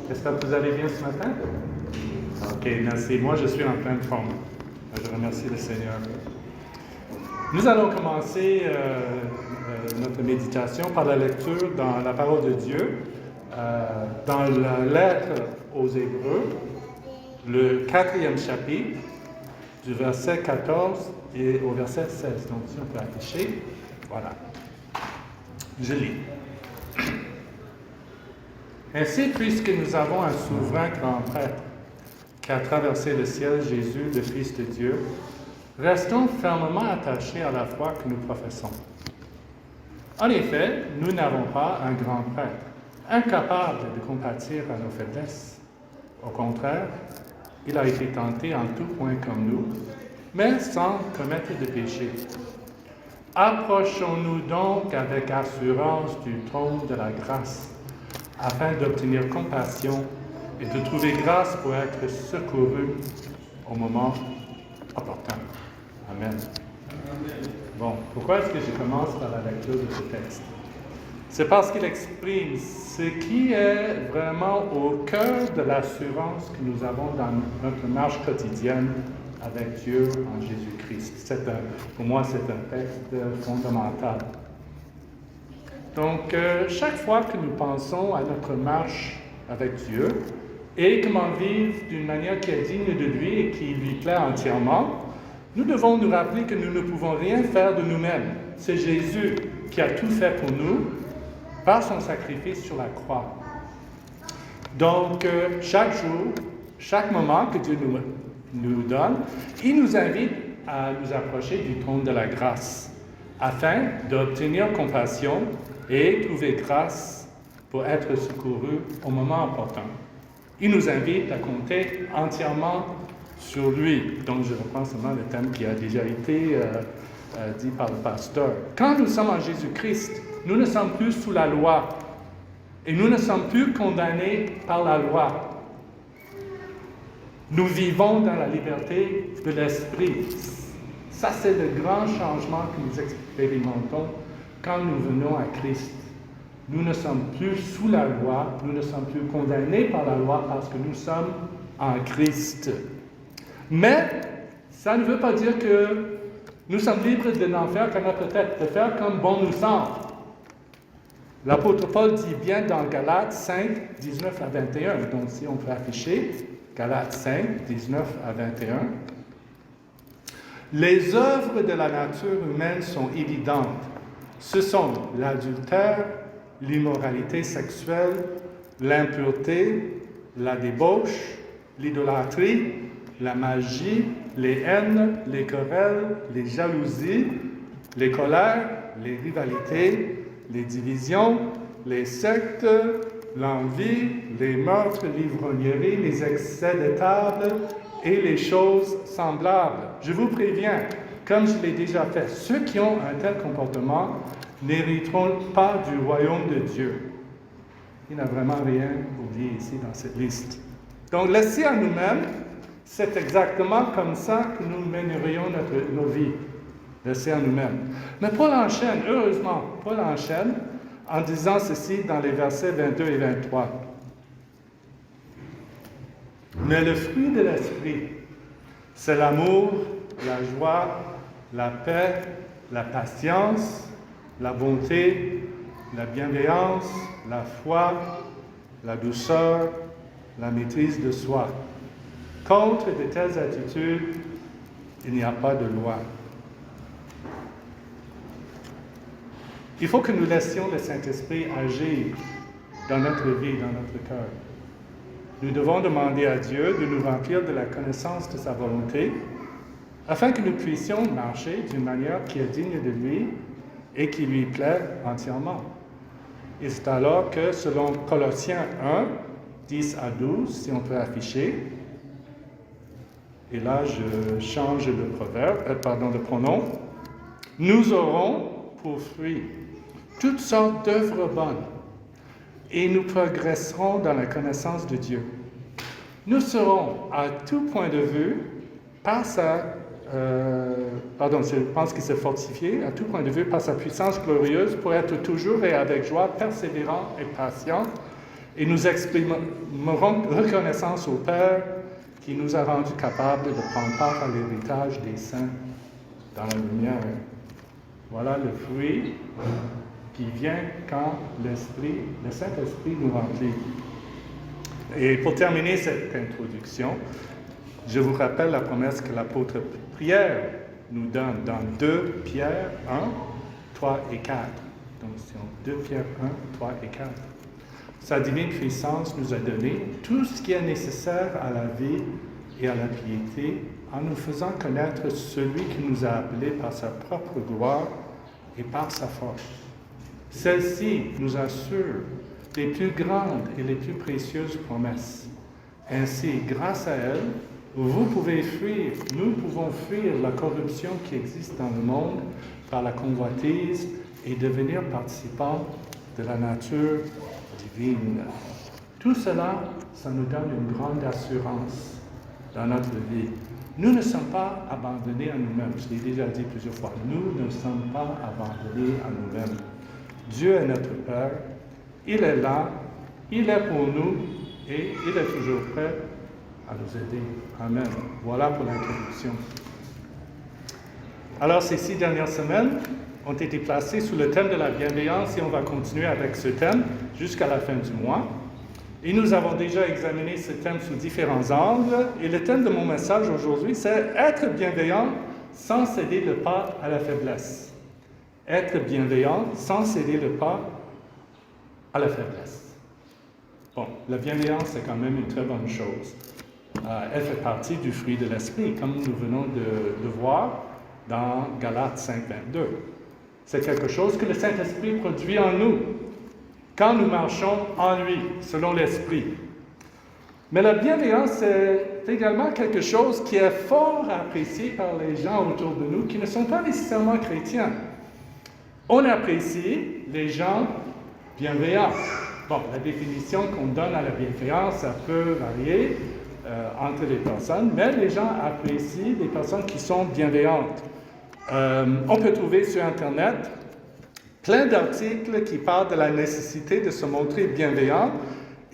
J'espère que vous allez bien ce matin. Ok, merci. Moi, je suis en pleine forme. Je remercie le Seigneur. Nous allons commencer notre méditation par la lecture dans la parole de Dieu, dans la lettre aux Hébreux, le 4e chapitre, du verset 14 et au verset 16. Donc, si on peut afficher, voilà. Je lis. Ainsi, puisque nous avons un souverain grand prêtre qui a traversé le ciel, Jésus, le Fils de Dieu, restons fermement attachés à la foi que nous professons. En effet, nous n'avons pas un grand prêtre, incapable de compatir à nos faiblesses. Au contraire, il a été tenté en tout point comme nous, mais sans commettre de péché. Approchons-nous donc avec assurance du trône de la grâce, afin d'obtenir compassion et de trouver grâce pour être secouru au moment opportun. Amen. Bon, pourquoi est-ce que je commence par la lecture de ce texte? C'est parce qu'il exprime ce qui est vraiment au cœur de l'assurance que nous avons dans notre marche quotidienne avec Dieu en Jésus-Christ. Pour moi, c'est un texte fondamental. Donc, chaque fois que nous pensons à notre marche avec Dieu et comment vivre d'une manière qui est digne de lui et qui lui plaît entièrement, nous devons nous rappeler que nous ne pouvons rien faire de nous-mêmes. C'est Jésus qui a tout fait pour nous par son sacrifice sur la croix. Donc, chaque jour, chaque moment que Dieu nous donne, il nous invite à nous approcher du trône de la grâce afin d'obtenir compassion et trouver grâce pour être secouru au moment opportun. Il nous invite à compter entièrement sur lui. Donc, je reprends seulement le thème qui a déjà été dit par le pasteur. Quand nous sommes en Jésus-Christ, nous ne sommes plus sous la loi et nous ne sommes plus condamnés par la loi. Nous vivons dans la liberté de l'esprit. Ça, c'est le grand changement que nous expérimentons quand nous venons à Christ. Nous ne sommes plus sous la loi, nous ne sommes plus condamnés par la loi parce que nous sommes en Christ. Mais ça ne veut pas dire que nous sommes libres de n'en faire qu'à notre tête, de faire comme bon nous semble. L'apôtre Paul dit bien dans Galates 5, 19 à 21, donc si on peut afficher, Galates 5, 19 à 21. Les œuvres de la nature humaine sont évidentes. Ce sont l'adultère, l'immoralité sexuelle, l'impureté, la débauche, l'idolâtrie, la magie, les haines, les querelles, les jalousies, les colères, les rivalités, les divisions, les sectes, l'envie, les meurtres, l'ivrognerie, les excès de table et les choses semblables. Je vous préviens, comme je l'ai déjà fait, ceux qui ont un tel comportement n'hériteront pas du royaume de Dieu. Il n'a vraiment rien oublié ici dans cette liste. Donc, laissés à nous-mêmes, c'est exactement comme ça que nous mènerions nos vies, laissés à nous-mêmes. Mais Paul enchaîne, heureusement, Paul enchaîne en disant ceci dans les versets 22 et 23. Mais le fruit de l'esprit, c'est l'amour, la joie, la paix, la patience, la bonté, la bienveillance, la foi, la douceur, la maîtrise de soi. Contre de telles attitudes, il n'y a pas de loi. Il faut que nous laissions le Saint-Esprit agir dans notre vie, dans notre cœur. Nous devons demander à Dieu de nous remplir de la connaissance de sa volonté, afin que nous puissions marcher d'une manière qui est digne de lui et qui lui plaît entièrement. Et c'est alors que, selon Colossiens 1, 10 à 12, si on peut afficher, et là je change le pronom, nous aurons pour fruit toutes sortes d'œuvres bonnes, et nous progresserons dans la connaissance de Dieu. Nous serons à tout point de vue, je pense qu'il s'est fortifié, à tout point de vue par sa puissance glorieuse pour être toujours et avec joie persévérant et patient Et nous exprimerons reconnaissance au Père qui nous a rendus capables de prendre part à l'héritage des saints dans la lumière. Voilà le fruit qui vient quand le Saint-Esprit nous remplit. Et pour terminer cette introduction, je vous rappelle la promesse que l'apôtre Pierre nous donne dans 2 Pierre 1, 3 et 4. Donc, c'est 2 Pierre 1, 3 et 4. Sa divine puissance nous a donné tout ce qui est nécessaire à la vie et à la piété en nous faisant connaître celui qui nous a appelés par sa propre gloire et par sa force. Celle-ci nous assure les plus grandes et les plus précieuses promesses. Ainsi, grâce à elle, vous pouvez fuir, nous pouvons fuir la corruption qui existe dans le monde par la convoitise et devenir participants de la nature divine. Tout cela, ça nous donne une grande assurance dans notre vie. Nous ne sommes pas abandonnés à nous-mêmes. Je l'ai déjà dit plusieurs fois. Nous ne sommes pas abandonnés à nous-mêmes. Dieu est notre Père. Il est là. Il est pour nous et il est toujours prêt à nous aider. Amen. Voilà pour l'introduction. Alors, ces 6 dernières semaines ont été placées sous le thème de la bienveillance et on va continuer avec ce thème jusqu'à la fin du mois. Et nous avons déjà examiné ce thème sous différents angles. Et le thème de mon message aujourd'hui, c'est être bienveillant sans céder le pas à la faiblesse. Être bienveillant sans céder le pas à la faiblesse. Bon, la bienveillance, c'est quand même une très bonne chose. Elle fait partie du fruit de l'esprit, comme nous venons de voir dans Galates 5, 22. C'est quelque chose que le Saint-Esprit produit en nous quand nous marchons en lui, selon l'Esprit. Mais la bienveillance, c'est également quelque chose qui est fort apprécié par les gens autour de nous qui ne sont pas nécessairement chrétiens. On apprécie les gens bienveillants. Bon, la définition qu'on donne à la bienveillance, ça peut varier entre les personnes, mais les gens apprécient des personnes qui sont bienveillantes. On peut trouver sur Internet plein d'articles qui parlent de la nécessité de se montrer bienveillant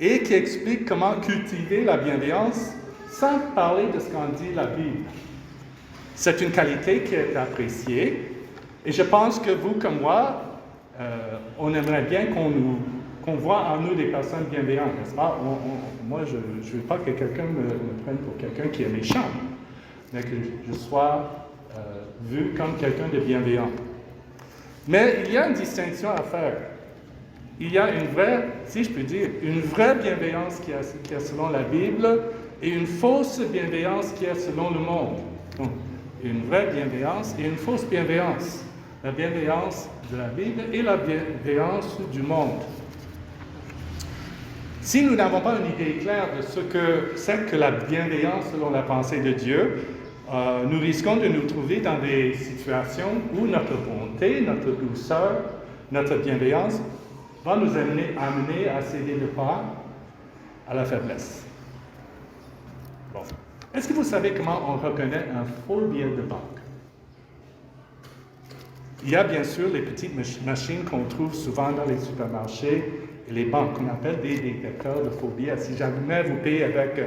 et qui expliquent comment cultiver la bienveillance sans parler de ce qu'en dit la Bible. C'est une qualité qui est appréciée et je pense que vous comme moi, on aimerait bien qu'on voit en nous des personnes bienveillantes, n'est-ce pas? Moi, je ne veux pas que quelqu'un me prenne pour quelqu'un qui est méchant, mais que je sois vu comme quelqu'un de bienveillant. Mais il y a une distinction à faire. Il y a une vraie, si je peux dire, une vraie bienveillance qui est selon la Bible et une fausse bienveillance qui est selon le monde. Donc, une vraie bienveillance et une fausse bienveillance. La bienveillance de la Bible et la bienveillance du monde. Si nous n'avons pas une idée claire de ce que c'est que la bienveillance selon la pensée de Dieu, nous risquons de nous trouver dans des situations où notre bonté, notre douceur, notre bienveillance va nous amener à céder le pas à la faiblesse. Bon. Est-ce que vous savez comment on reconnaît un faux billet de banque? Il y a bien sûr les petites machines qu'on trouve souvent dans les supermarchés et les banques qu'on appelle des détecteurs de faux billets. Si jamais vous payez avec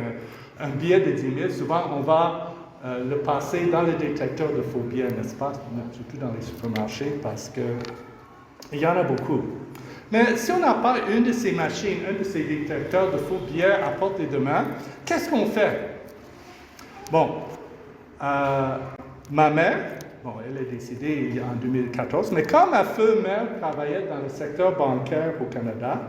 un billet de 10 000, souvent on va le passer dans le détecteur de faux billets, n'est-ce pas? Surtout dans les supermarchés, parce qu'il y en a beaucoup. Mais si on n'a pas une de ces machines, un de ces détecteurs de faux billets à portée de main, qu'est-ce qu'on fait? Bon, ma mère, bon, elle est décédée en 2014, mais quand ma mère travaillait dans le secteur bancaire au Canada,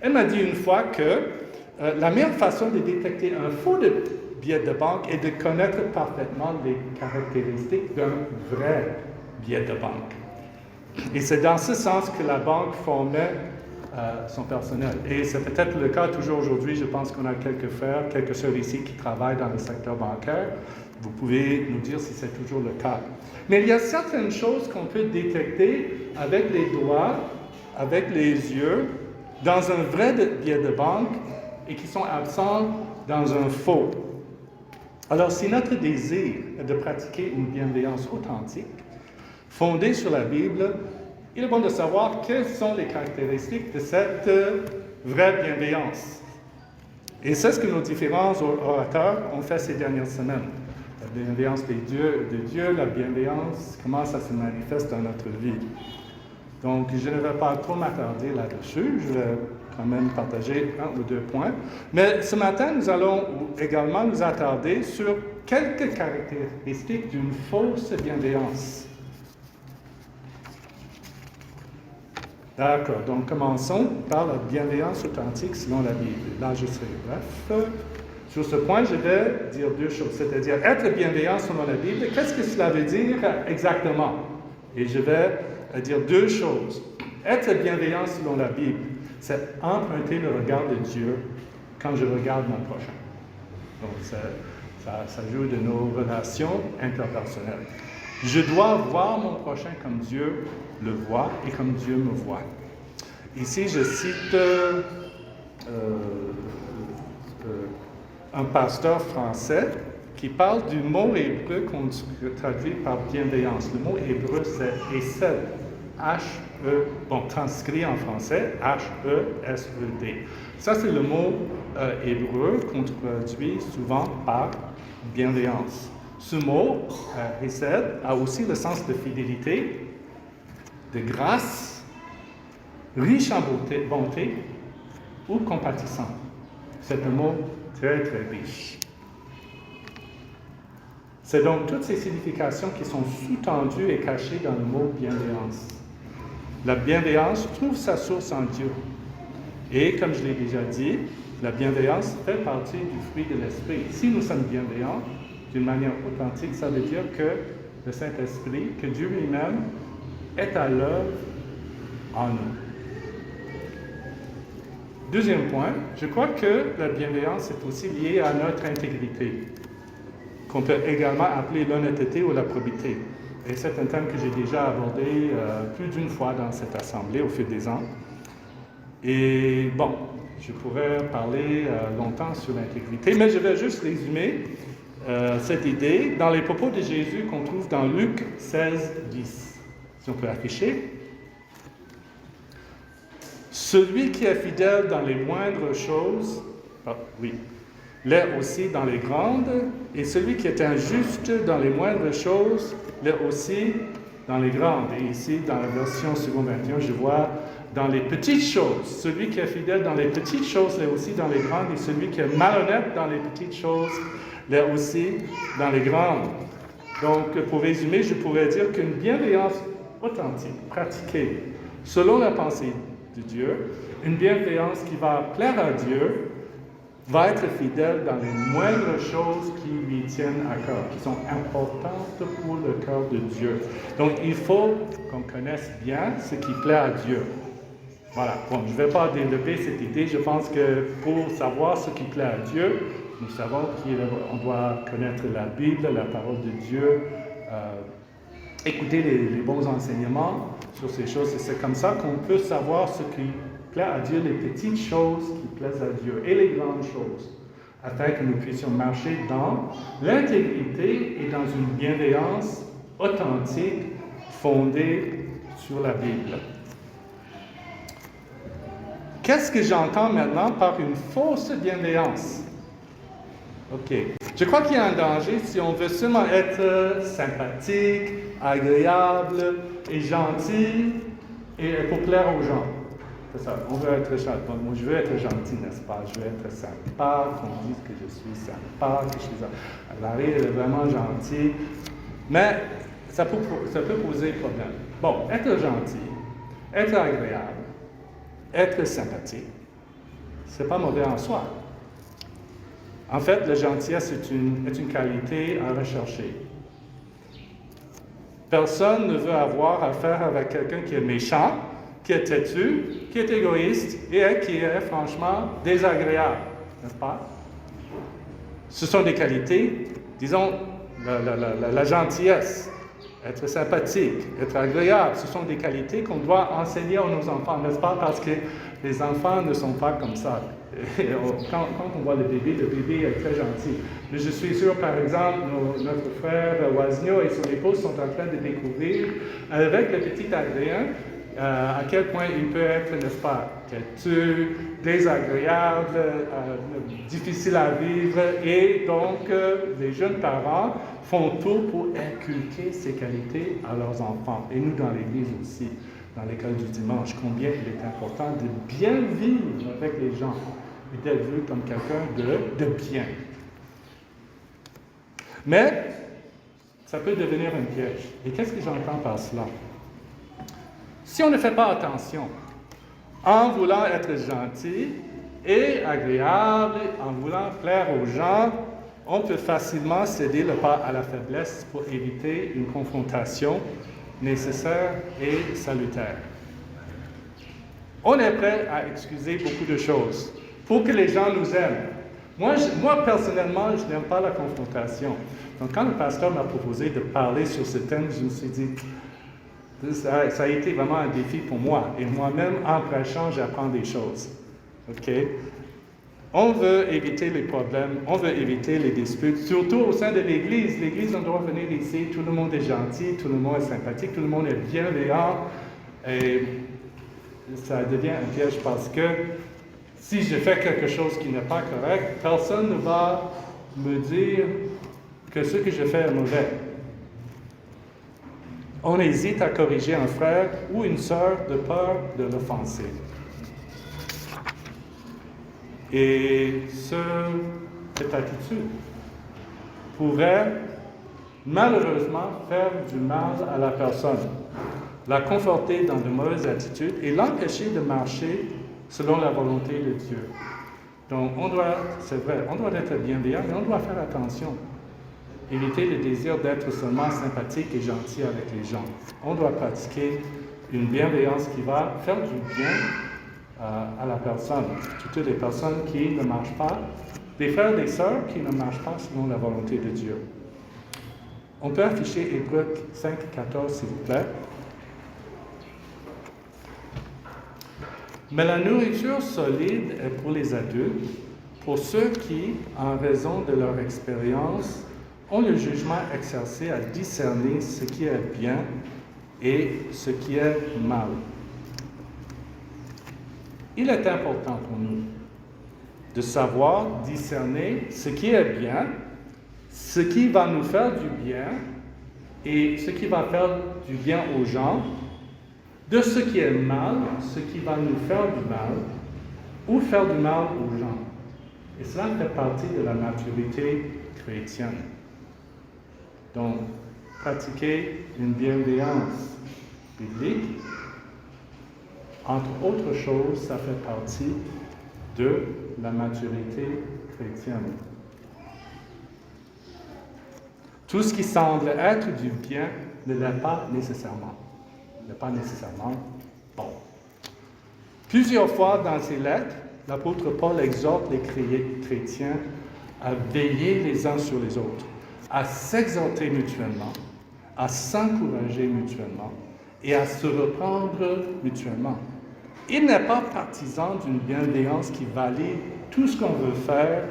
elle m'a dit une fois que la meilleure façon de détecter un faux billet de banque est de connaître parfaitement les caractéristiques d'un vrai billet de banque. Et c'est dans ce sens que la banque formait son personnel. Et c'est peut-être le cas toujours aujourd'hui. Je pense qu'on a quelques frères, quelques sœurs ici qui travaillent dans le secteur bancaire. Vous pouvez nous dire si c'est toujours le cas. Mais il y a certaines choses qu'on peut détecter avec les doigts, avec les yeux, dans un vrai billet de banque et qui sont absents dans un faux. Alors, si notre désir est de pratiquer une bienveillance authentique, fondée sur la Bible, il est bon de savoir quelles sont les caractéristiques de cette vraie bienveillance. Et c'est ce que nos différents orateurs ont fait ces dernières semaines. La bienveillance de Dieu, la bienveillance, comment ça se manifeste dans notre vie. Donc, je ne vais pas trop m'attarder là-dessus, je vais quand même partager un ou deux points. Mais ce matin, nous allons également nous attarder sur quelques caractéristiques d'une fausse bienveillance. D'accord, donc commençons par la bienveillance authentique selon la Bible. Là, je serai bref. Sur ce point, je vais dire deux choses, c'est-à-dire être bienveillant selon la Bible. Qu'est-ce que cela veut dire exactement? Et je vais dire deux choses. Être bienveillant selon la Bible, c'est emprunter le regard de Dieu quand je regarde mon prochain. Donc, ça joue de nos relations interpersonnelles. Je dois voir mon prochain comme Dieu le voit et comme Dieu me voit. Ici, je cite un pasteur français qui parle du mot hébreu qu'on traduit par bienveillance. Le mot hébreu, c'est Hesed. H-E, bon, transcrit en français, H-E-S-E-D. Ça, c'est le mot hébreu qu'on traduit souvent par bienveillance. Ce mot, Hesed, a aussi le sens de fidélité, de grâce, riche en bonté ou compatissant. C'est un mot très, très riche. C'est donc toutes ces significations qui sont sous-tendues et cachées dans le mot bienveillance. La bienveillance trouve sa source en Dieu. Et comme je l'ai déjà dit, la bienveillance fait partie du fruit de l'Esprit. Si nous sommes bienveillants, d'une manière authentique, ça veut dire que le Saint-Esprit, que Dieu lui-même, est à l'œuvre en nous. Deuxième point, je crois que la bienveillance est aussi liée à notre intégrité, qu'on peut également appeler l'honnêteté ou la probité. Et c'est un thème que j'ai déjà abordé plus d'une fois dans cette assemblée au fil des ans. Et bon, je pourrais parler longtemps sur l'intégrité, mais je vais juste résumer cette idée dans les propos de Jésus qu'on trouve dans Luc 16, 10. Si on peut afficher. Celui qui est fidèle dans les moindres choses, l'est aussi dans les grandes, et celui qui est injuste dans les moindres choses, l'est aussi dans les grandes. Et ici, dans la version seconde 21, je vois dans les petites choses. Celui qui est fidèle dans les petites choses, l'est aussi dans les grandes, et celui qui est malhonnête dans les petites choses, l'est aussi dans les grandes. Donc, pour résumer, je pourrais dire qu'une bienveillance authentique, pratiquée selon la pensée de Dieu, une bienveillance qui va plaire à Dieu, va être fidèle dans les moindres choses qui lui tiennent à cœur, qui sont importantes pour le cœur de Dieu. Donc, il faut qu'on connaisse bien ce qui plaît à Dieu. Voilà. Bon, je ne vais pas développer cette idée. Je pense que pour savoir ce qui plaît à Dieu, nous savons qu'on doit connaître la Bible, la parole de Dieu, écouter les bons enseignements sur ces choses. Et c'est comme ça qu'on peut savoir ce qui plaît à Dieu, les petites choses qui plaisent à Dieu et les grandes choses, afin que nous puissions marcher dans l'intégrité et dans une bienveillance authentique fondée sur la Bible. Qu'est-ce que j'entends maintenant par une fausse bienveillance? OK. Je crois qu'il y a un danger si on veut seulement être sympathique, agréable et gentil et pour plaire aux gens. C'est ça, on veut être gentil. Moi, je veux être gentil, n'est-ce pas? Je veux être sympa, qu'on dise que je suis sympa, que je suis Larry est vraiment gentil. Mais ça peut poser problème. Bon, être gentil, être agréable, être sympathique, c'est pas mauvais en soi. En fait, la gentillesse est une qualité à rechercher. Personne ne veut avoir affaire avec quelqu'un qui est méchant, qui est têtu, qui est égoïste et qui est franchement désagréable, n'est-ce pas? Ce sont des qualités, disons, la gentillesse, être sympathique, être agréable, ce sont des qualités qu'on doit enseigner à nos enfants, n'est-ce pas? Parce que les enfants ne sont pas comme ça. Quand on voit le bébé est très gentil. Mais je suis sûr, par exemple, notre frère Waznio et son épouse sont en train de découvrir, avec le petit Adrien, à quel point il peut être, n'est-ce pas, têtu, désagréable, difficile à vivre, et donc les jeunes parents font tout pour inculquer ces qualités à leurs enfants, et nous dans l'Église aussi, dans l'école du dimanche, combien il est important de bien vivre avec les gens, et d'être vu comme quelqu'un de bien. Mais ça peut devenir un piège. Et qu'est-ce que j'entends par cela? Si on ne fait pas attention, en voulant être gentil et agréable, en voulant plaire aux gens, on peut facilement céder le pas à la faiblesse pour éviter une confrontation nécessaire et salutaire. On est prêt à excuser beaucoup de choses pour que les gens nous aiment. Moi personnellement, je n'aime pas la confrontation. Donc, quand le pasteur m'a proposé de parler sur ce thème, je me suis dit, ça a été vraiment un défi pour moi. Et moi-même, en prêchant, j'apprends des choses. OK? On veut éviter les problèmes, on veut éviter les disputes, surtout au sein de l'Église. L'Église, on doit venir ici, tout le monde est gentil, tout le monde est sympathique, tout le monde est bienveillant. Et ça devient un piège parce que si je fais quelque chose qui n'est pas correct, personne ne va me dire que ce que je fais est mauvais. On hésite à corriger un frère ou une sœur de peur de l'offenser. Et cette attitude pourrait malheureusement faire du mal à la personne, la conforter dans de mauvaises attitudes et l'empêcher de marcher selon la volonté de Dieu. Donc, c'est vrai, on doit être bienveillant, mais on doit faire attention. Éviter le désir d'être seulement sympathique et gentil avec les gens. On doit pratiquer une bienveillance qui va faire du bien à la personne. Toutes les personnes qui ne marchent pas, des frères et des sœurs qui ne marchent pas selon la volonté de Dieu. On peut afficher Hébreux 5:14, s'il vous plaît. Mais la nourriture solide est pour les adultes, pour ceux qui, en raison de leur expérience, ont le jugement exercé à discerner ce qui est bien et ce qui est mal. Il est important pour nous de savoir discerner ce qui est bien, ce qui va nous faire du bien et ce qui va faire du bien aux gens, de ce qui est mal, ce qui va nous faire du mal ou faire du mal aux gens. Et cela fait partie de la maturité chrétienne. Donc, pratiquer une bienveillance biblique, entre autres choses, ça fait partie de la maturité chrétienne. Tout ce qui semble être du bien ne l'est pas nécessairement. N'est pas nécessairement bon. Plusieurs fois dans ses lettres, l'apôtre Paul exhorte les chrétiens à veiller les uns sur les autres, à s'exhorter mutuellement, à s'encourager mutuellement et à se reprendre mutuellement. Il n'est pas partisan d'une bienveillance qui valide tout ce qu'on veut faire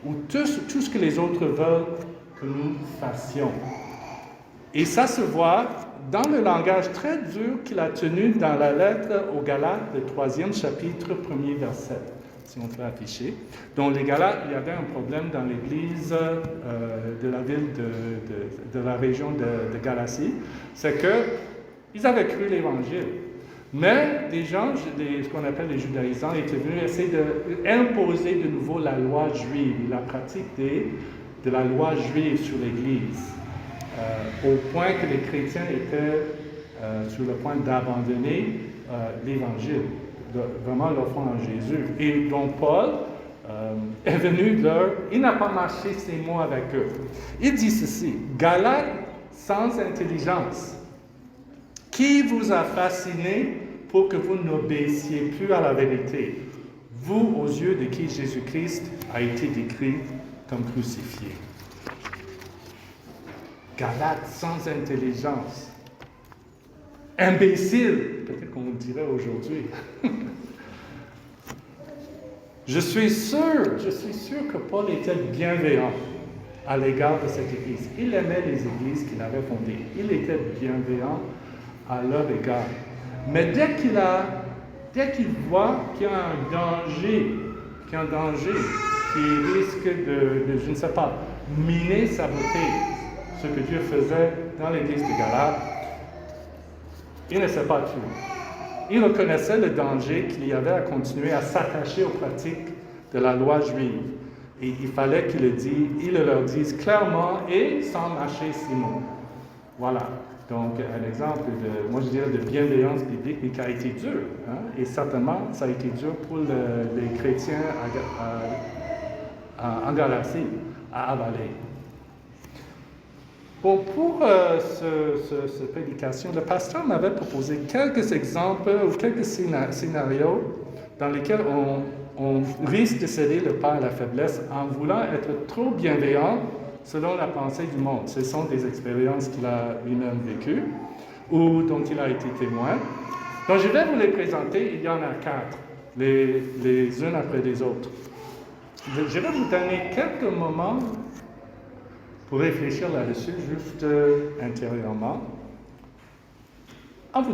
ou tout ce que les autres veulent que nous fassions. Et ça se voit dans le langage très dur qu'il a tenu dans la lettre aux Galates, le 3e chapitre, 1er verset, si on peut afficher. Donc les Galates, il y avait un problème dans l'église de la ville de la région de Galatie, c'est qu'ils avaient cru l'Évangile. Mais des gens, ce qu'on appelle les judaïsants, étaient venus essayer d'imposer de nouveau la loi juive, la pratique de la loi juive sur l'Église. Au point que les chrétiens étaient sur le point d'abandonner l'Évangile, vraiment l'offrant en Jésus. Et donc Paul est venu il n'a pas marché ces mots avec eux. Il dit ceci, Galates sans intelligence, qui vous a fasciné pour que vous n'obéissiez plus à la vérité, vous aux yeux de qui Jésus-Christ a été décrit comme crucifié. Galates sans intelligence. Imbécile, peut-être qu'on le dirait aujourd'hui. Je suis sûr que Paul était bienveillant à l'égard de cette église. Il aimait les églises qu'il avait fondées. Il était bienveillant à leur égard. Mais dès qu'il voit qu'il y a un danger, qui risque de, je ne sais pas, miner, saboter ce que Dieu faisait dans l'église de Galate, il ne s'est pas tué. Il reconnaissait le danger qu'il y avait à continuer à s'attacher aux pratiques de la loi juive. Et il fallait il leur dise clairement et sans mâcher ses mots. Voilà. Donc, un exemple moi je dirais, de bienveillance biblique, mais qui a été dur. Hein? Et certainement, ça a été dur pour les chrétiens en Galatie à avaler. Bon, pour cette prédication, le pasteur m'avait proposé quelques exemples ou quelques scénarios dans lesquels on risque de céder le pas à la faiblesse en voulant être trop bienveillant selon la pensée du monde. Ce sont des expériences qu'il a lui-même vécues ou dont il a été témoin. Donc, je vais vous les présenter. Il y en a 4, les unes après les autres. Je vais vous donner quelques moments pour réfléchir là-dessus, juste intérieurement, en vous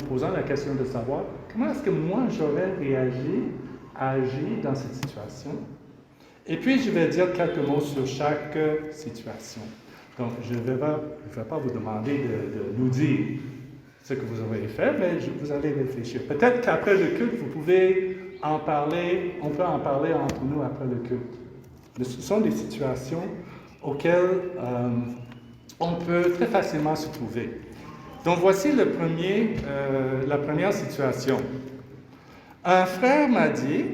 posant la question de savoir comment est-ce que moi j'aurais agi dans cette situation. Et puis je vais dire quelques mots sur chaque situation. Donc je ne vais pas vous demander de nous dire ce que vous aurez fait, mais vous allez réfléchir. Peut-être qu'après le culte, vous pouvez en parler, on peut en parler entre nous après le culte. Mais ce sont des situations auxquelles on peut très facilement se trouver. Donc voici la première situation. Un frère m'a dit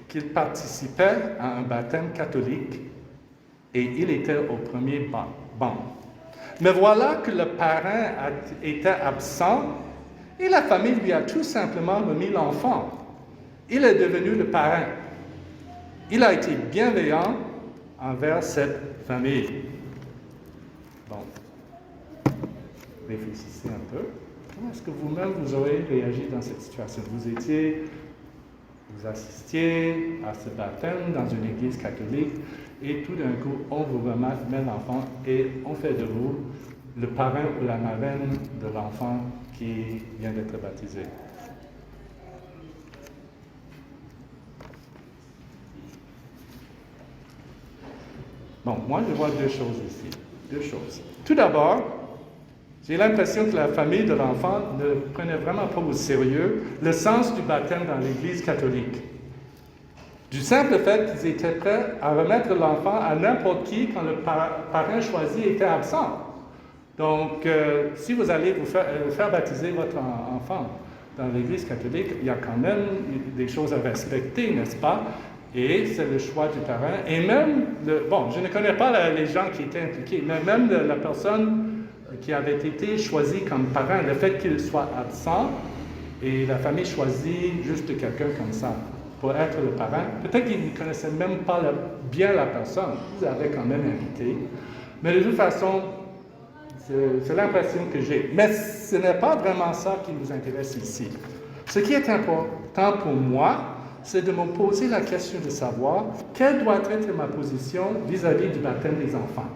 qu'il participait à un baptême catholique et il était au premier banc. Mais voilà que le parrain était absent et la famille lui a tout simplement remis l'enfant. Il est devenu le parrain. Il a été bienveillant envers cette famille. Bon, réfléchissez un peu. Comment est-ce que vous-même vous aurez réagi dans cette situation? Vous assistiez à ce baptême dans une église catholique et tout d'un coup, on vous remet l'enfant et on fait de vous le parrain ou la marraine de l'enfant qui vient d'être baptisé. Bon, moi, je vois deux choses ici. Tout d'abord, j'ai l'impression que la famille de l'enfant ne prenait vraiment pas au sérieux le sens du baptême dans l'Église catholique. Du simple fait qu'ils étaient prêts à remettre l'enfant à n'importe qui quand le parrain choisi était absent. Donc, si vous allez vous faire baptiser votre enfant dans l'Église catholique, il y a quand même des choses à respecter, n'est-ce pas? Et c'est le choix du parrain. Et même, je ne connais pas les gens qui étaient impliqués, mais même la personne qui avait été choisie comme parrain, le fait qu'il soit absent et la famille choisit juste quelqu'un comme ça pour être le parrain, peut-être qu'ils ne connaissaient même pas bien la personne, ils avaient quand même invité. Mais de toute façon, c'est l'impression que j'ai. Mais ce n'est pas vraiment ça qui nous intéresse ici. Ce qui est important pour moi, c'est de me poser la question de savoir quelle doit être ma position vis-à-vis du baptême des enfants.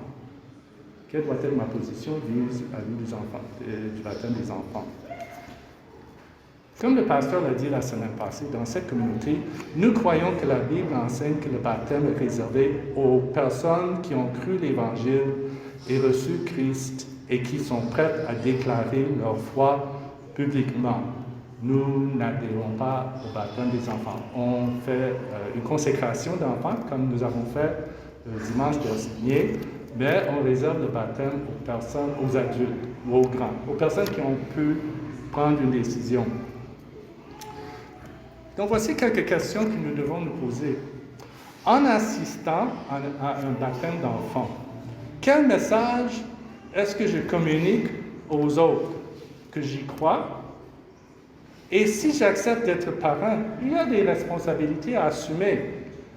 Quelle doit être ma position vis-à-vis du baptême des enfants? Comme le pasteur l'a dit la semaine passée, dans cette communauté, nous croyons que la Bible enseigne que le baptême est réservé aux personnes qui ont cru l'Évangile et reçu Christ et qui sont prêtes à déclarer leur foi publiquement. Nous n'adhérons pas au baptême des enfants. On fait une consécration d'enfants, comme nous avons fait dimanche dernier, mais on réserve le baptême aux adultes ou aux grands, aux personnes qui ont pu prendre une décision. Donc voici quelques questions que nous devons nous poser. En assistant à un baptême d'enfant, quel message est-ce que je communique aux autres? Que j'y crois? Et si j'accepte d'être parent, il y a des responsabilités à assumer.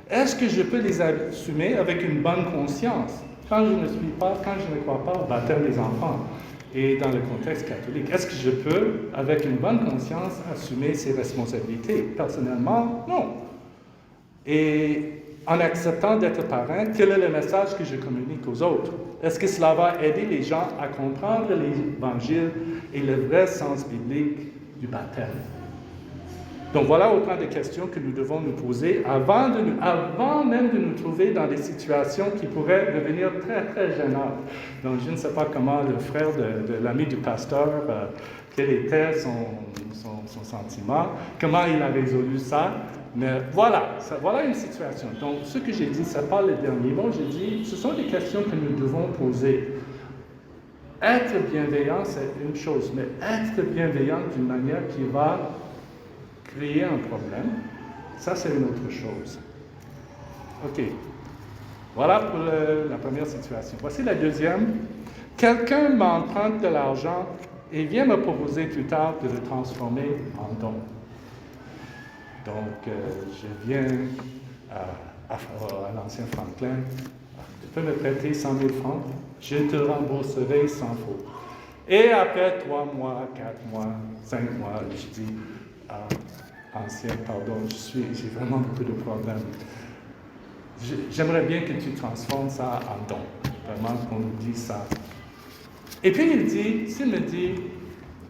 Est-ce que je peux les assumer avec une bonne conscience quand je ne crois pas au baptême des enfants et dans le contexte catholique? Est-ce que je peux, avec une bonne conscience, assumer ces responsabilités? Personnellement, non. Et en acceptant d'être parrain, quel est le message que je communique aux autres? Est-ce que cela va aider les gens à comprendre l'Évangile et le vrai sens biblique du baptême? Donc voilà autant de questions que nous devons nous poser avant même de nous trouver dans des situations qui pourraient devenir très, très gênantes. Donc je ne sais pas comment le frère de l'ami du pasteur, quel était son sentiment, comment il a résolu ça, mais voilà une situation. Donc ce que j'ai dit, ce n'est pas le dernier mot, j'ai dit, ce sont des questions que nous devons poser. Être bienveillant, c'est une chose, mais être bienveillant d'une manière qui va créer un problème, ça c'est une autre chose. OK. Voilà pour la première situation. Voici la deuxième. Quelqu'un m'emprunte de l'argent et vient me proposer plus tard de le transformer en don. Donc, je viens à l'ancien Franklin. Tu peux me prêter 100 000 francs? Je te rembourserai sans faute. Et après 3 mois, 4 mois, 5 mois, je dis, ancien, pardon, j'ai vraiment beaucoup de problèmes. J'aimerais bien que tu transformes ça en don. Vraiment qu'on nous dise ça. Et puis s'il me dit,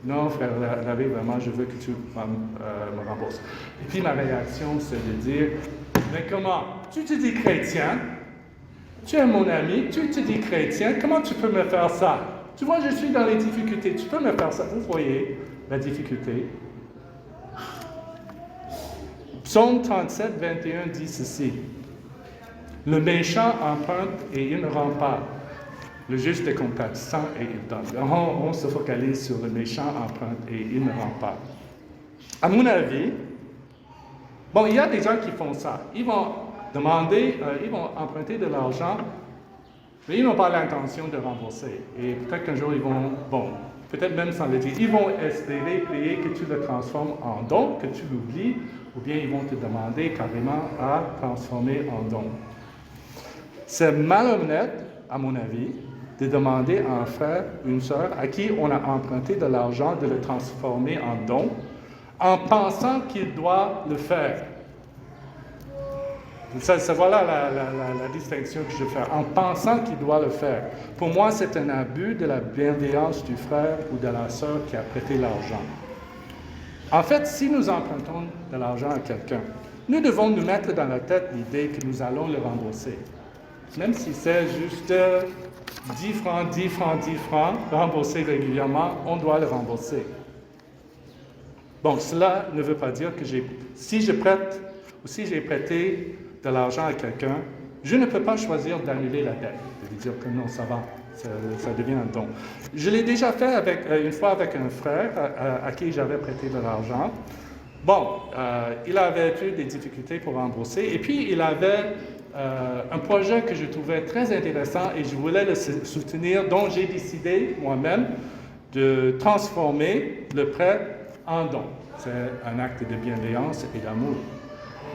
non, frère Lavé, vraiment, je veux que tu me rembourses. Et puis ma réaction, c'est de dire, mais comment? Tu te dis chrétien? Tu es mon ami, tu te dis chrétien, comment tu peux me faire ça? Tu vois, je suis dans les difficultés, tu peux me faire ça? Vous voyez la difficulté? Psaume 37, 21 dit ceci. Le méchant emprunte et il ne rend pas. Le juste est compatissant et il donne. On se focalise sur le méchant emprunte et il ne rend pas. À mon avis, bon, il y a des gens qui font ça. Ils vont ils vont emprunter de l'argent, mais ils n'ont pas l'intention de rembourser. Et peut-être qu'un jour, peut-être même sans le dire, ils vont espérer, prier que tu le transformes en don, que tu l'oublies, ou bien ils vont te demander carrément à transformer en don. C'est malhonnête, à mon avis, de demander à un frère, une sœur, à qui on a emprunté de l'argent, de le transformer en don, en pensant qu'il doit le faire. Voilà la distinction que je fais, en pensant qu'il doit le faire. Pour moi, c'est un abus de la bienveillance du frère ou de la sœur qui a prêté l'argent. En fait, si nous empruntons de l'argent à quelqu'un, nous devons nous mettre dans la tête l'idée que nous allons le rembourser. Même si c'est juste 10 francs, 10 francs, 10 francs, remboursé régulièrement, on doit le rembourser. Bon, cela ne veut pas dire que si je prête ou si j'ai prêté de l'argent à quelqu'un, je ne peux pas choisir d'annuler la dette, de lui dire que non, ça va, ça devient un don. Je l'ai déjà fait une fois avec un frère à qui j'avais prêté de l'argent. Bon, il avait eu des difficultés pour rembourser, et puis il avait un projet que je trouvais très intéressant et je voulais le soutenir, dont j'ai décidé moi-même de transformer le prêt en don. C'est un acte de bienveillance et d'amour.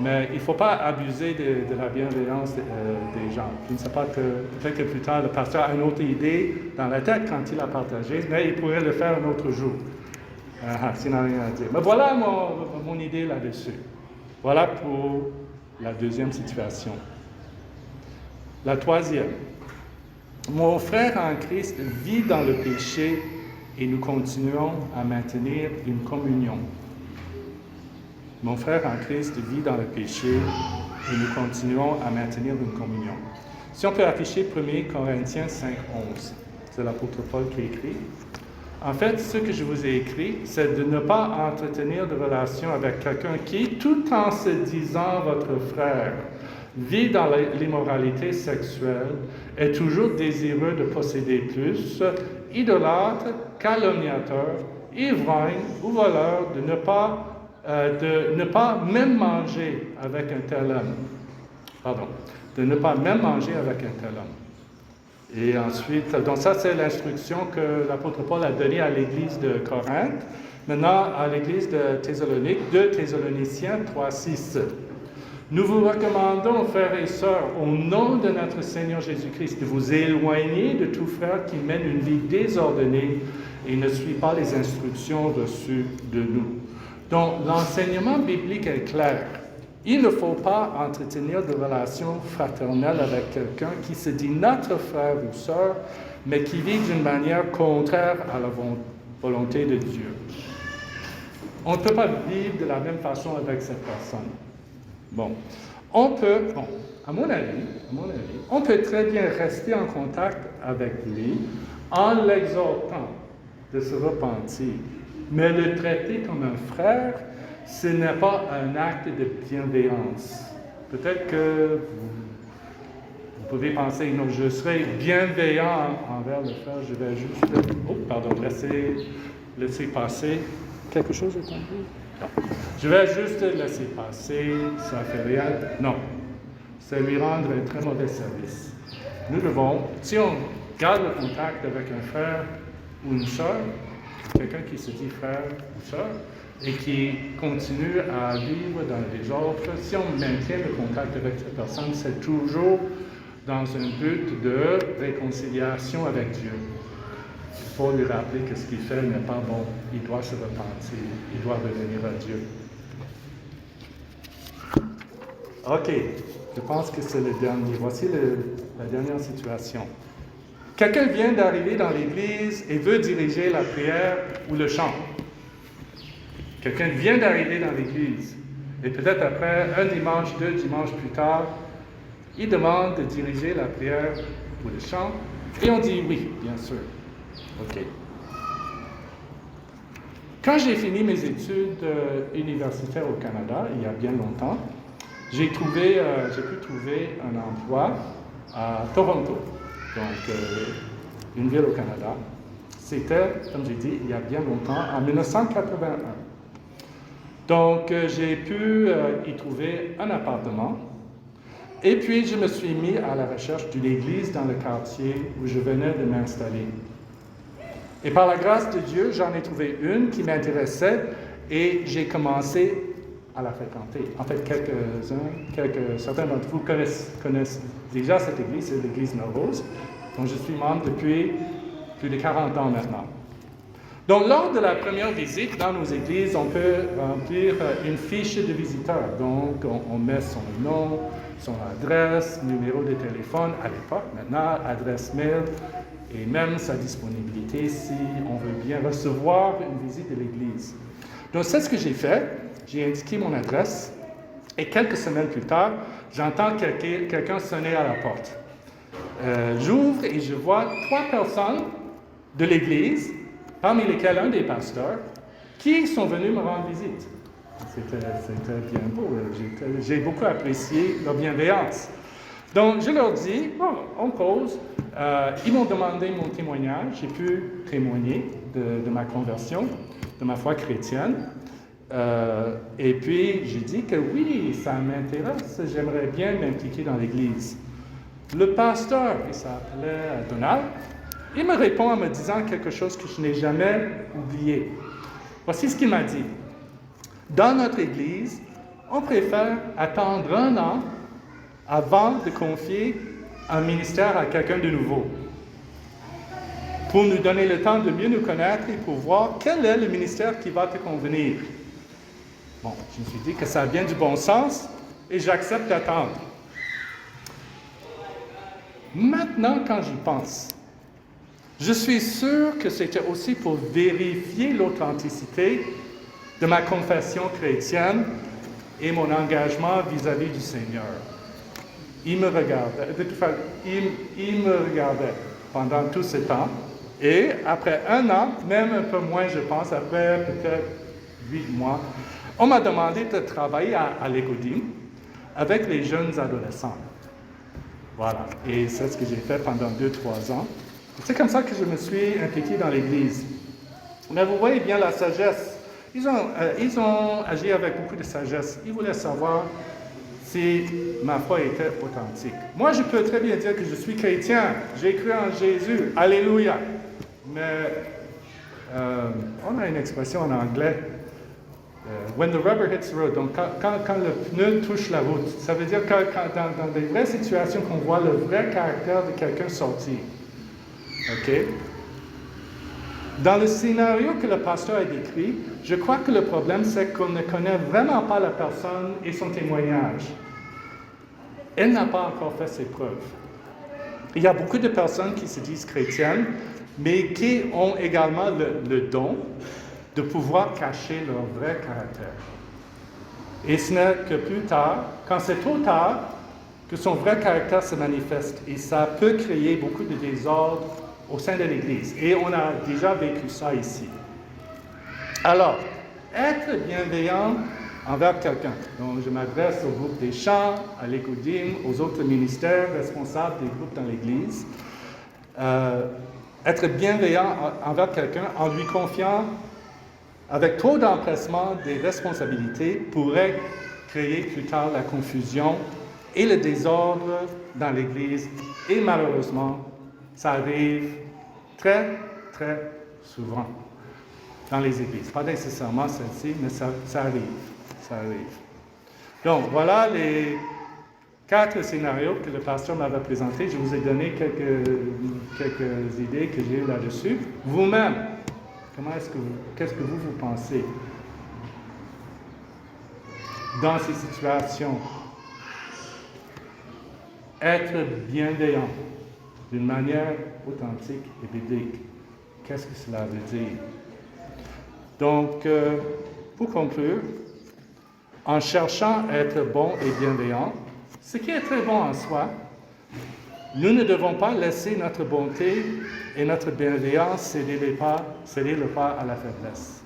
Mais il ne faut pas abuser de la bienveillance des gens. Je ne sais pas peut-être que plus tard, le pasteur a une autre idée dans la tête quand il a partagé, mais il pourrait le faire un autre jour. S'il n'a rien à dire. Mais voilà mon idée là-dessus. Voilà pour la deuxième situation. La troisième. Mon frère en Christ vit dans le péché et nous continuons à maintenir une communion. Mon frère en Christ vit dans le péché et nous continuons à maintenir une communion. Si on peut afficher 1 Corinthiens 5, 11, c'est l'apôtre Paul qui écrit. En fait, ce que je vous ai écrit, c'est de ne pas entretenir de relation avec quelqu'un qui, tout en se disant votre frère, vit dans l'immoralité sexuelle, est toujours désireux de posséder plus, idolâtre, calomniateur, ivrogne ou voleur, de ne pas même manger avec un tel homme. De ne pas même manger avec un tel homme. Et ensuite, donc ça c'est l'instruction que l'apôtre Paul a donnée à l'église de Corinthe. Maintenant, à l'église de Thessalonique, 2 Thessaloniciens 3, 6. Nous vous recommandons, frères et sœurs, au nom de notre Seigneur Jésus-Christ, de vous éloigner de tout frère qui mène une vie désordonnée et ne suit pas les instructions reçues de nous. Donc, l'enseignement biblique est clair. Il ne faut pas entretenir de relations fraternelles avec quelqu'un qui se dit notre frère ou sœur, mais qui vit d'une manière contraire à la volonté de Dieu. On ne peut pas vivre de la même façon avec cette personne. À mon avis, on peut très bien rester en contact avec lui en l'exhortant de se repentir. Mais le traiter comme un frère, ce n'est pas un acte de bienveillance. Peut-être que vous pouvez penser, non, je serai bienveillant envers le frère, je vais juste... laisser passer. Quelque chose est tombé? Non. Je vais juste laisser passer, ça fait rien. Non. C'est lui rendre un très mauvais service. Nous devons, si on garde le contact avec un frère ou une sœur, quelqu'un qui se dit frère ou sœur, et qui continue à vivre dans les autres, si on maintient le contact avec cette personne, c'est toujours dans un but de réconciliation avec Dieu. Il faut lui rappeler que ce qu'il fait n'est pas bon. Il doit se repentir. Il doit revenir à Dieu. OK. Je pense que c'est le dernier. Voici la dernière situation. Quelqu'un vient d'arriver dans l'église et veut diriger la prière ou le chant. Quelqu'un vient d'arriver dans l'église et peut-être après un dimanche, 2 dimanches plus tard, il demande de diriger la prière ou le chant et on dit oui, bien sûr. OK. Quand j'ai fini mes études universitaires au Canada, il y a bien longtemps, j'ai pu trouver un emploi à Toronto, donc une ville au Canada. C'était, comme j'ai dit, il y a bien longtemps, en 1981. Donc, j'ai pu y trouver un appartement. Et puis, je me suis mis à la recherche d'une église dans le quartier où je venais de m'installer. Et par la grâce de Dieu, j'en ai trouvé une qui m'intéressait et j'ai commencé à la fréquenter. En fait, certains d'entre vous connaissent déjà cette église, c'est l'église Melrose, dont je suis membre depuis plus de 40 ans maintenant. Donc, lors de la première visite dans nos églises, on peut remplir une fiche de visiteur. Donc, on met son nom, son adresse, numéro de téléphone à l'époque, maintenant, adresse mail, et même sa disponibilité si on veut bien recevoir une visite de l'église. Donc, c'est ce que j'ai fait. J'ai indiqué mon adresse, et quelques semaines plus tard, j'entends quelqu'un sonner à la porte. J'ouvre et je vois 3 personnes de l'église, parmi lesquels un des pasteurs, qui sont venus me rendre visite. C'était bien beau. J'ai beaucoup apprécié leur bienveillance. Donc, je leur dis, on cause. Ils m'ont demandé mon témoignage. J'ai pu témoigner de ma conversion, de ma foi chrétienne. Et puis, j'ai dit que oui, ça m'intéresse. J'aimerais bien m'impliquer dans l'Église. Le pasteur, il s'appelait Donald, il me répond en me disant quelque chose que je n'ai jamais oublié. Voici ce qu'il m'a dit. Dans notre Église, on préfère attendre 1 an avant de confier un ministère à quelqu'un de nouveau, pour nous donner le temps de mieux nous connaître et pour voir quel est le ministère qui va te convenir. Bon, je me suis dit que ça a bien du bon sens et j'accepte d'attendre. Maintenant, quand j'y pense, je suis sûr que c'était aussi pour vérifier l'authenticité de ma confession chrétienne et mon engagement vis-à-vis du Seigneur. Il me regardait, de toute façon, il me regardait pendant tout ce temps. Et après 1 an, même un peu moins, je pense, après peut-être 8 mois, on m'a demandé de travailler à l'Écodim avec les jeunes adolescents. Voilà. Et c'est ce que j'ai fait pendant 2-3 ans. C'est comme ça que je me suis impliqué dans l'Église. Mais vous voyez bien la sagesse. Ils ont agi avec beaucoup de sagesse. Ils voulaient savoir si ma foi était authentique. Moi, je peux très bien dire que je suis chrétien. J'ai cru en Jésus. Alléluia. Mais on a une expression en anglais. When the rubber hits the road, donc quand le pneu touche la route, ça veut dire que dans des vraies situations qu'on voit le vrai caractère de quelqu'un sortir. OK? Dans le scénario que le pasteur a décrit, je crois que le problème, c'est qu'on ne connaît vraiment pas la personne et son témoignage. Elle n'a pas encore fait ses preuves. Il y a beaucoup de personnes qui se disent chrétiennes, mais qui ont également le don de pouvoir cacher leur vrai caractère. Et ce n'est que plus tard, quand c'est trop tard, que son vrai caractère se manifeste. Et ça peut créer beaucoup de désordre au sein de l'Église. Et on a déjà vécu ça ici. Alors, être bienveillant envers quelqu'un. Donc, je m'adresse au groupe des chants, à l'Écodim, aux autres ministères responsables des groupes dans l'Église. Être bienveillant envers quelqu'un en lui confiant avec trop d'empressement des responsabilités pourrait créer plus tard la confusion et le désordre dans l'Église. Et malheureusement, ça arrive très, très souvent dans les églises. Pas nécessairement celle-ci, mais ça arrive. Ça arrive. Donc, voilà les 4 scénarios que le pasteur m'avait présentés. Je vous ai donné quelques idées que j'ai eues là-dessus. Vous-même, qu'est-ce que vous pensez dans ces situations? Être bienveillant d'une manière authentique et biblique. Qu'est-ce que cela veut dire? Donc, pour conclure, en cherchant à être bon et bienveillant, ce qui est très bon en soi, nous ne devons pas laisser notre bonté et notre bienveillance céder le pas à la faiblesse.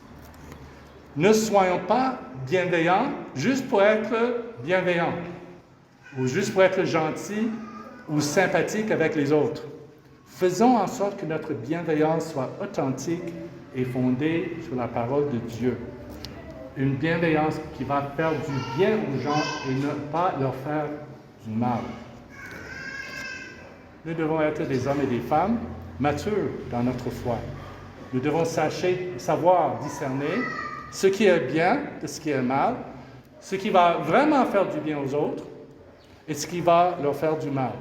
Ne soyons pas bienveillants juste pour être bienveillants, ou juste pour être gentils ou sympathiques avec les autres. Faisons en sorte que notre bienveillance soit authentique et fondée sur la parole de Dieu. Une bienveillance qui va faire du bien aux gens et ne pas leur faire du mal. Nous devons être des hommes et des femmes matures dans notre foi. Nous devons savoir discerner ce qui est bien de ce qui est mal, ce qui va vraiment faire du bien aux autres et ce qui va leur faire du mal.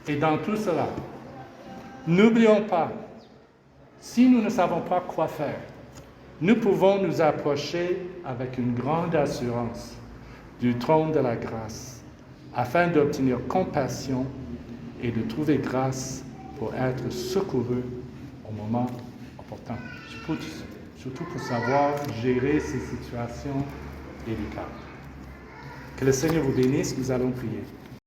Et dans tout cela, n'oublions pas, si nous ne savons pas quoi faire, nous pouvons nous approcher avec une grande assurance du trône de la grâce, afin d'obtenir compassion et de trouver grâce pour être secourus au moment opportun. Surtout pour savoir gérer ces situations délicates. Que le Seigneur vous bénisse, nous allons prier.